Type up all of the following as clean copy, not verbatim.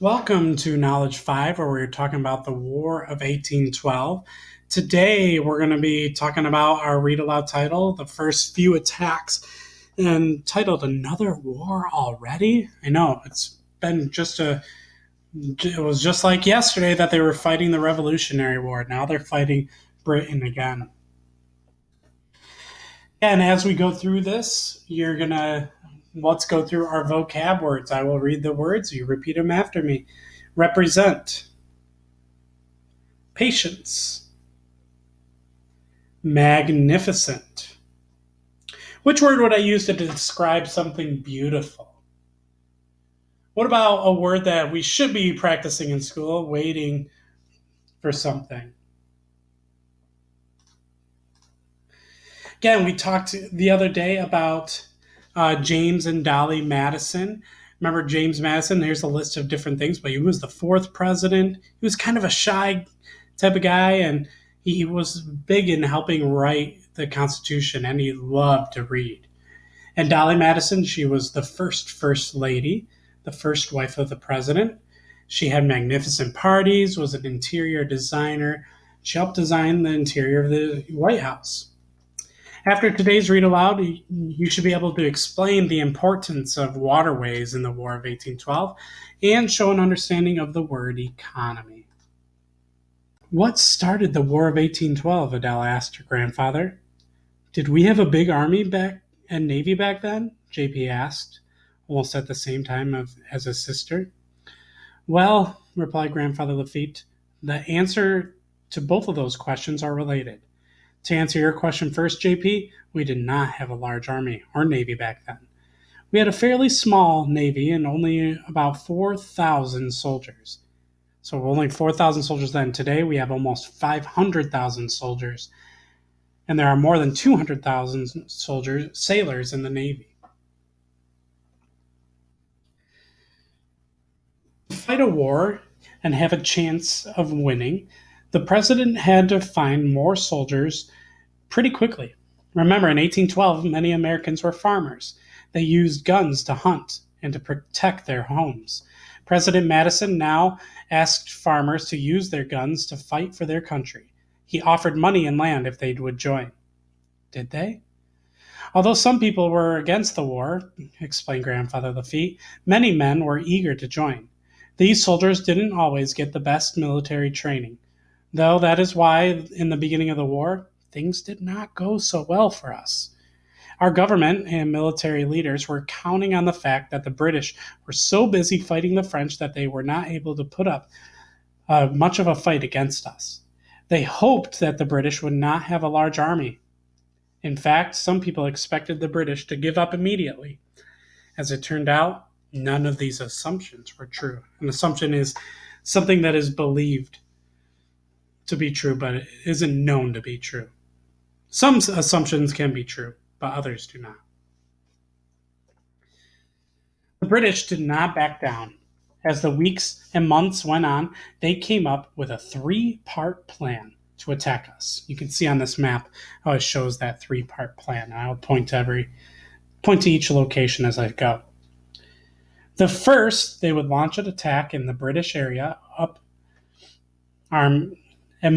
Welcome to Knowledge 5, where we're talking about the War of 1812. Today, we're going to be talking about our read aloud title, The First Few Attacks, and titled Another War Already? I know, it was just like yesterday that they were fighting the Revolutionary War. Now they're fighting Britain again. And as we go through this, let's go through our vocab words. I will read the words, you repeat them after me. Represent, patience, magnificent. Which word would I use to describe something beautiful? What about a word that we should be practicing in school, waiting for something? Again, we talked the other day about James and Dolly Madison. Remember James Madison? There's a list of different things, but he was the fourth president. He was kind of a shy type of guy, and he was big in helping write the Constitution, and he loved to read. And Dolly Madison, she was the first lady, the first wife of the president. She had magnificent parties, was an interior designer. She helped design the interior of the White House. After today's read aloud, you should be able to explain the importance of waterways in the War of 1812 and show an understanding of the word economy. What started the War of 1812? Adele asked her grandfather. Did we have a big army and navy back then? JP asked, almost at the same time as his sister. Well, replied Grandfather Lafitte, the answer to both of those questions are related. To answer your question first, JP, we did not have a large army or navy back then. We had a fairly small navy and only about 4,000 soldiers. So only 4,000 soldiers then. Today we have almost 500,000 soldiers, and there are more than 200,000 sailors in the Navy. To fight a war and have a chance of winning, the president had to find more soldiers pretty quickly. Remember, in 1812, many Americans were farmers. They used guns to hunt and to protect their homes. President Madison now asked farmers to use their guns to fight for their country. He offered money and land if they would join. Did they? Although some people were against the war, explained Grandfather Lafitte, many men were eager to join. These soldiers didn't always get the best military training, though that is why, in the beginning of the war, things did not go so well for us. Our government and military leaders were counting on the fact that the British were so busy fighting the French that they were not able to put up much of a fight against us. They hoped that the British would not have a large army. In fact, some people expected the British to give up immediately. As it turned out, none of these assumptions were true. An assumption is something that is believed to be true, but it isn't known to be true. Some assumptions can be true, but others do not. The British did not back down. As the weeks and months went on, they came up with a three-part plan to attack us. You can see on this map how it shows that three-part plan. I'll point to each location as I go. The first, they would launch an attack in the British area and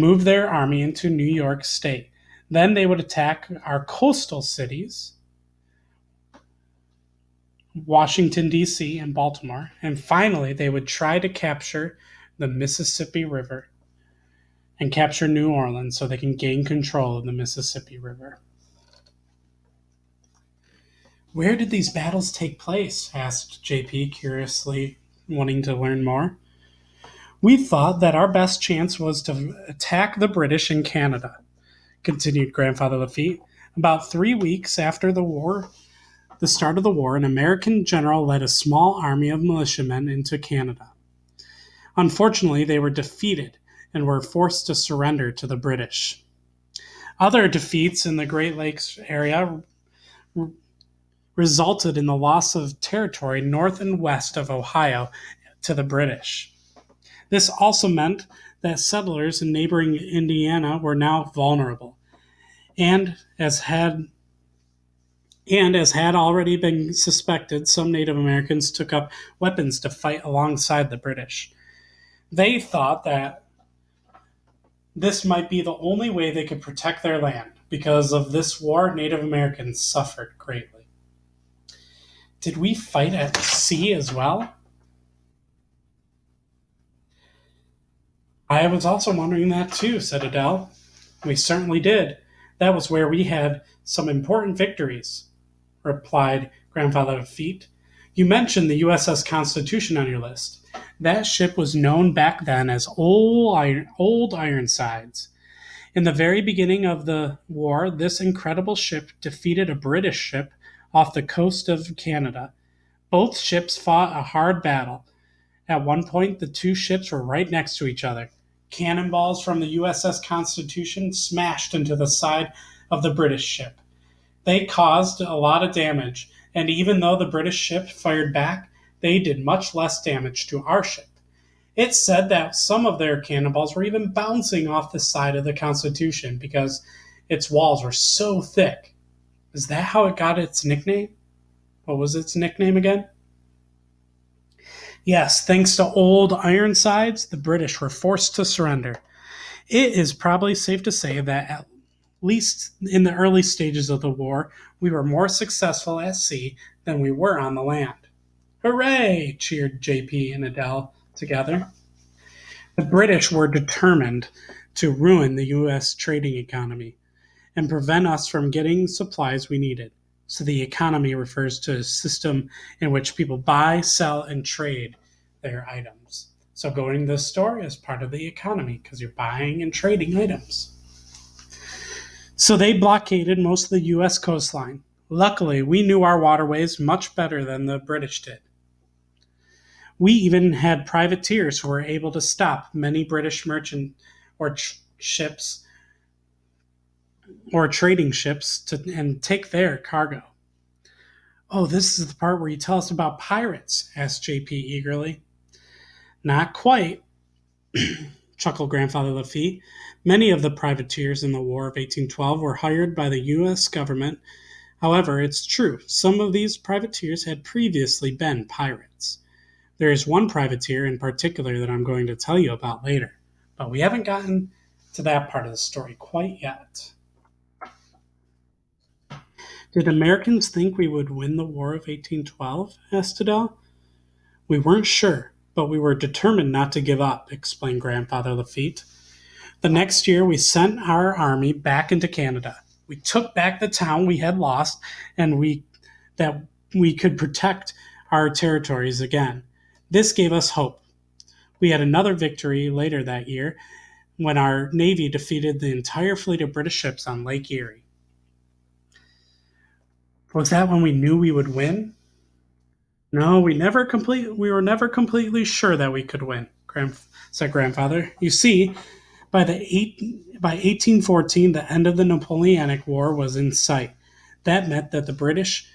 move their army into New York State. Then they would attack our coastal cities, Washington, D.C., and Baltimore. And finally, they would try to capture the Mississippi River and capture New Orleans so they can gain control of the Mississippi River. Where did these battles take place? Asked JP, curiously wanting to learn more. We thought that our best chance was to attack the British in Canada, continued Grandfather Lafitte. About 3 weeks after the start of the war, an American general led a small army of militiamen into Canada. Unfortunately, they were defeated and were forced to surrender to the British. Other defeats in the Great Lakes area resulted in the loss of territory north and west of Ohio to the British. This also meant that settlers in neighboring Indiana were now vulnerable, and as had And as had already been suspected, some Native Americans took up weapons to fight alongside the British. They thought that this might be the only way they could protect their land. Because of this war, Native Americans suffered greatly. Did we fight at sea as well? I was also wondering that too, said Adele. We certainly did. That was where we had some important victories, replied Grandfather Lafitte. You mentioned the USS Constitution on your list. That ship was known back then as Old Ironsides. In the very beginning of the war, this incredible ship defeated a British ship off the coast of Canada. Both ships fought a hard battle. At one point, the two ships were right next to each other. Cannonballs from the USS Constitution smashed into the side of the British ship. They caused a lot of damage, and even though the British ship fired back, they did much less damage to our ship. It's said that some of their cannonballs were even bouncing off the side of the Constitution because its walls were so thick. Is that how it got its nickname? What was its nickname again? Yes, thanks to Old Ironsides, the British were forced to surrender. It is probably safe to say that at least in the early stages of the war, we were more successful at sea than we were on the land. Hooray! Cheered JP and Adele together. The British were determined to ruin the U.S. trading economy and prevent us from getting supplies we needed. So the economy refers to a system in which people buy, sell, and trade their items. So going to the store is part of the economy because you're buying and trading items. So they blockaded most of the U.S. coastline. Luckily, we knew our waterways much better than the British did. We even had privateers who were able to stop many British merchant or ships or trading ships and take their cargo. Oh, this is the part where you tell us about pirates, asked JP eagerly. Not quite, chuckled Grandfather Lafitte. Many of the privateers in the War of 1812 were hired by the U.S. government. However, it's true, some of these privateers had previously been pirates. There is one privateer in particular that I'm going to tell you about later, but we haven't gotten to that part of the story quite yet. Did Americans think we would win the War of 1812? Asked Adele. We weren't sure, but we were determined not to give up, explained Grandfather Lafitte. The next year, we sent our army back into Canada. We took back the town we had lost, and that we could protect our territories again. This gave us hope. We had another victory later that year when our Navy defeated the entire fleet of British ships on Lake Erie. Was that when we knew we would win? No, we were never completely sure that we could win, said Grandfather. You see, by 1814, the end of the Napoleonic War was in sight. That meant that the British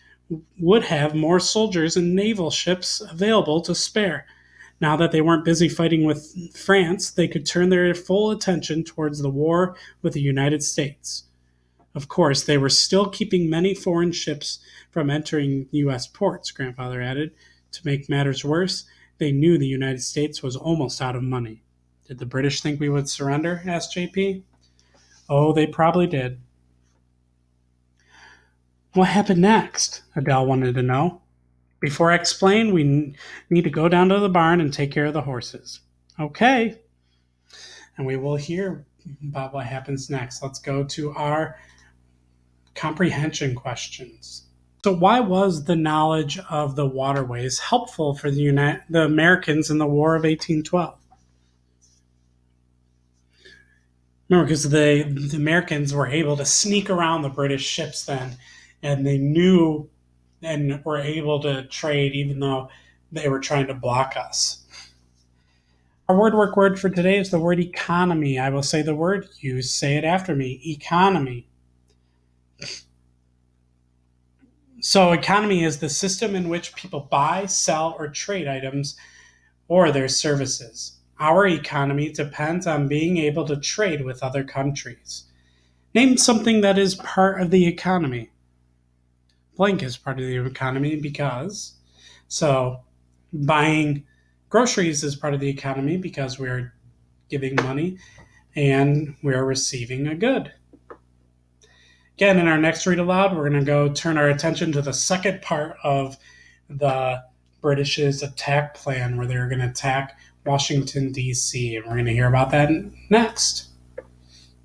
would have more soldiers and naval ships available to spare. Now that they weren't busy fighting with France, they could turn their full attention towards the war with the United States. Of course, they were still keeping many foreign ships from entering U.S. ports, Grandfather added. To make matters worse, they knew the United States was almost out of money. Did the British think we would surrender? Asked JP. Oh, they probably did. What happened next? Adele wanted to know. Before I explain, we need to go down to the barn and take care of the horses. Okay. And we will hear about what happens next. Let's go to our comprehension questions. So why was the knowledge of the waterways helpful for the Americans in the War of 1812? Remember, because the Americans were able to sneak around the British ships then, and they knew and were able to trade even though they were trying to block us. Our word word for today is the word economy. I will say the word, you say it after me, economy. So economy is the system in which people buy, sell, or trade items or their services. Our economy depends on being able to trade with other countries. Name something that is part of the economy. blank is part of the economy because. So buying groceries is part of the economy because we're giving money and we're receiving a good. Again, in our next read aloud, we're going to go turn our attention to the second part of the British's attack plan, where they're going to attack Washington, D.C., and we're going to hear about that next.